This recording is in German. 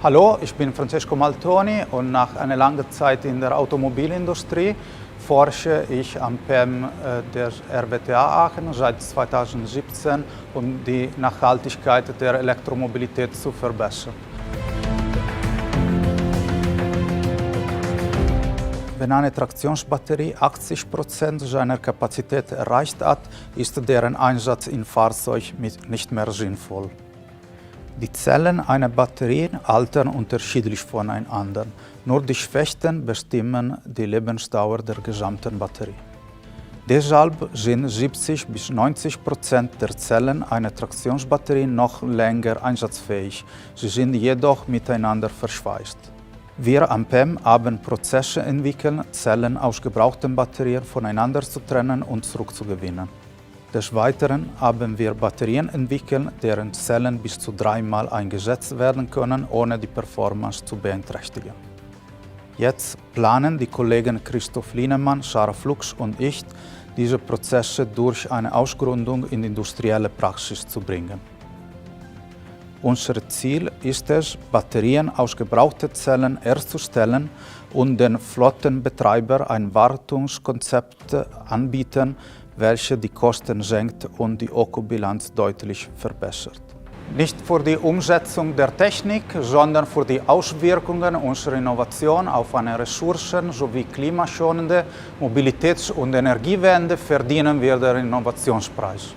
Hallo, ich bin Francesco Maltoni und nach einer langen Zeit in der Automobilindustrie forsche ich am PEM der RWTH Aachen seit 2017, um die Nachhaltigkeit der Elektromobilität zu verbessern. Wenn eine Traktionsbatterie 80% seiner Kapazität erreicht hat, ist deren Einsatz im Fahrzeug nicht mehr sinnvoll. Die Zellen einer Batterie altern unterschiedlich voneinander. Nur die Schwächten bestimmen die Lebensdauer der gesamten Batterie. Deshalb sind 70 bis 90% der Zellen einer Traktionsbatterie noch länger einsatzfähig. Sie sind jedoch miteinander verschweißt. Wir am PEM haben Prozesse entwickelt, Zellen aus gebrauchten Batterien voneinander zu trennen und zurückzugewinnen. Des Weiteren haben wir Batterien entwickelt, deren Zellen bis zu 3-mal eingesetzt werden können, ohne die Performance zu beeinträchtigen. Jetzt planen die Kollegen Christoph Lienemann, Sarah Flux und ich, diese Prozesse durch eine Ausgründung in die industrielle Praxis zu bringen. Unser Ziel ist es, Batterien aus gebrauchten Zellen herzustellen und den Flottenbetreibern ein Wartungskonzept anbieten, welches die Kosten senkt und die Ökobilanz deutlich verbessert. Nicht für die Umsetzung der Technik, sondern für die Auswirkungen unserer Innovation auf eine ressourcen- sowie klimaschonende Mobilitäts- und Energiewende verdienen wir den Innovationspreis.